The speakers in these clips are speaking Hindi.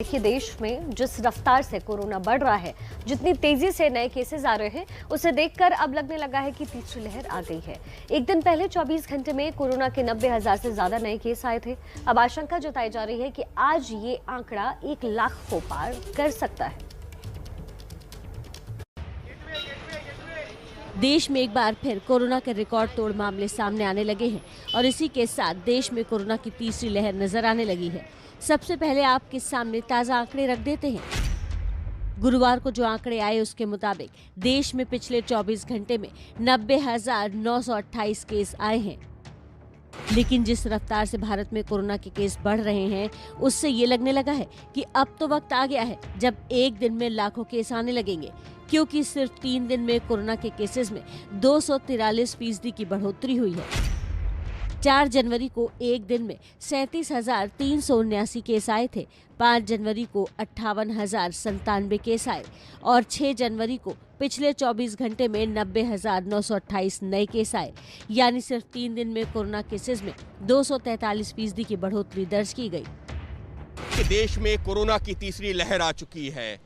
देखिए, देश में जिस रफ्तार से कोरोना बढ़ रहा है, जितनी तेजी से नए केसेस आ रहे हैं, उसे देखकर अब लगने लगा है कि तीसरी लहर आ गई है। एक दिन पहले 24 घंटे में कोरोना के 90,000 से ज्यादा नए केस आए थे। अब आशंका जताई जा रही है कि आज ये आंकड़ा 1 लाख को पार कर सकता है। देश में एक बार फिर कोरोना के रिकॉर्ड तोड़ मामले सामने आने लगे हैं और इसी के साथ देश में कोरोना की तीसरी लहर नजर आने लगी है। सबसे पहले आपके सामने ताज़ा आंकड़े रख देते हैं। गुरुवार को जो आंकड़े आए उसके मुताबिक देश में पिछले 24 घंटे में 90,928 केस आए हैं। लेकिन जिस रफ्तार से भारत में कोरोना के केस बढ़ रहे हैं, उससे ये लगने लगा है कि अब तो वक्त आ गया है जब एक दिन में लाखों केस आने लगेंगे, क्योंकि सिर्फ 3 दिन में कोरोना के केसेस में 243% की बढ़ोतरी हुई है। 4 जनवरी को एक दिन में 37,379 केस आए थे, 5 जनवरी को 58,097 केस आए और 6 जनवरी को पिछले 24 घंटे में 90,928 नए केस आए। यानी सिर्फ 3 दिन में कोरोना केसेस में 243% की बढ़ोतरी दर्ज की गई। देश में कोरोना की तीसरी लहर आ चुकी है।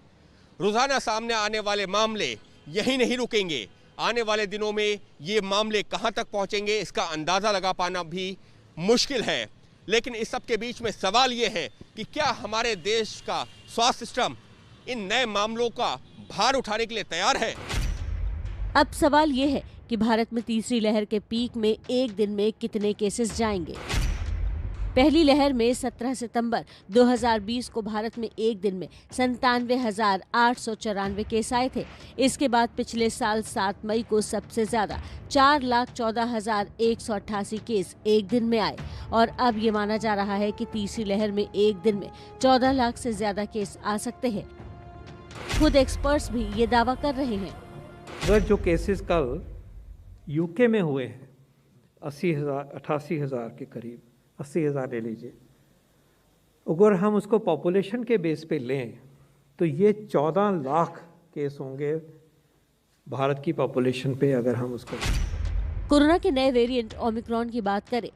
रोजाना सामने आने वाले मामले यही नहीं रुकेंगे। आने वाले दिनों में ये मामले कहां तक पहुंचेंगे, इसका अंदाजा लगा पाना भी मुश्किल है। लेकिन इस सब के बीच में सवाल ये है कि क्या हमारे देश का स्वास्थ्य सिस्टम इन नए मामलों का भार उठाने के लिए तैयार है? अब सवाल ये है कि भारत में तीसरी लहर के पीक में एक दिन में कितने केसेस जाएंगे। पहली लहर में 17 सितंबर 2020 को भारत में एक दिन में 97,894 केस आए थे। इसके बाद पिछले साल 7 मई को सबसे ज्यादा 4,14,188 केस एक दिन में आए और अब ये माना जा रहा है कि तीसरी लहर में एक दिन में 14 लाख से ज्यादा केस आ सकते हैं। खुद एक्सपर्ट्स भी ये दावा कर रहे हैं। अगर जो केसेस कल यूके में हुए हैं 88,000 के करीब, 80,000 ले लीजिए, अगर हम उसको पॉपुलेशन के बेस पे लें तो ये 14 लाख केस होंगे भारत की पॉपुलेशन पे। अगर हम उसको कोरोना के नए वेरिएंट ओमिक्रॉन की बात करें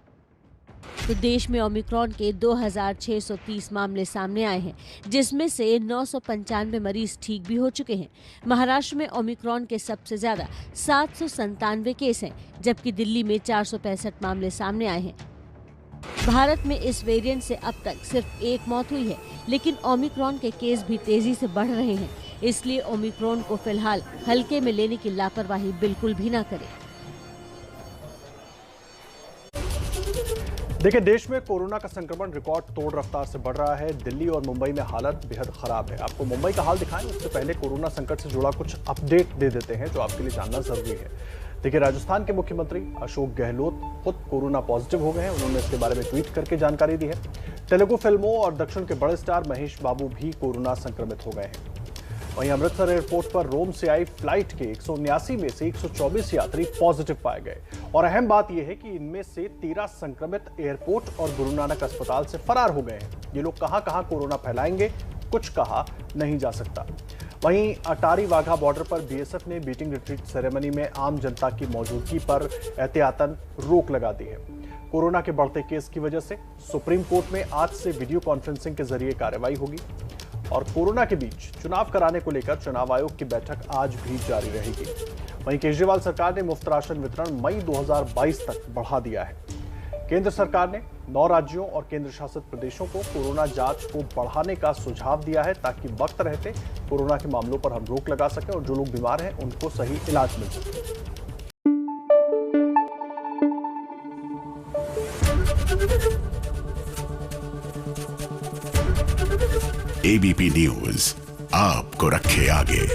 तो देश में ओमिक्रॉन के 2,630 मामले सामने आए हैं, जिसमें से 995 मरीज ठीक भी हो चुके हैं। महाराष्ट्र में ओमिक्रॉन के सबसे ज्यादा 797 केस हैं, जबकि दिल्ली में 465 मामले सामने आए हैं। भारत में इस वेरिएंट से अब तक सिर्फ 1 मौत हुई है, लेकिन ओमिक्रॉन के केस भी तेजी से बढ़ रहे हैं। इसलिए ओमिक्रॉन को फिलहाल हल्के में लेने की लापरवाही बिल्कुल भी ना करें। देखिए, देश में कोरोना का संक्रमण रिकॉर्ड तोड़ रफ्तार से बढ़ रहा है। दिल्ली और मुंबई में हालत बेहद खराब है। आपको मुंबई का हाल दिखाएं, उससे पहले कोरोना संकट से जुड़ा कुछ अपडेट दे देते हैं जो आपके लिए जानना जरूरी है। देखिए, राजस्थान के मुख्यमंत्री अशोक गहलोत खुद कोरोना पॉजिटिव हो गए हैं। उन्होंने इसके बारे में ट्वीट करके जानकारी दी है। तेलुगु फिल्मों और दक्षिण के बड़े स्टार महेश बाबू भी कोरोना संक्रमित हो गए हैं। वहीं अमृतसर एयरपोर्ट पर रोम से आई फ्लाइट के 179 में से 124 यात्री पॉजिटिव पाए गए और अहम बात यह है कि इनमें से 13 संक्रमित एयरपोर्ट और गुरु नानक अस्पताल से फरार हो गए हैं। ये लोग कहां कोरोना फैलाएंगे, कुछ कहा नहीं जा सकता। वहीं अटारी वाघा बॉर्डर पर बीएसएफ ने बीटिंग रिट्रीट सेरेमनी में आम जनता की मौजूदगी पर एहतियातन रोक लगा दी है। कोरोना के बढ़ते केस की वजह से सुप्रीम कोर्ट में आज से वीडियो कॉन्फ्रेंसिंग के जरिए कार्रवाई होगी और कोरोना के बीच चुनाव कराने को लेकर चुनाव आयोग की बैठक आज भी जारी रहेगी। वहीं केजरीवाल सरकार ने मुफ्त राशन वितरण मई 2022 तक बढ़ा दिया है। केंद्र सरकार ने 9 राज्यों और केंद्र शासित प्रदेशों को कोरोना जांच को बढ़ाने का सुझाव दिया है, ताकि वक्त रहते कोरोना के मामलों पर हम रोक लगा सकें और जो लोग बीमार हैं उनको सही इलाज मिल सके। एबीपी न्यूज आपको रखे आगे।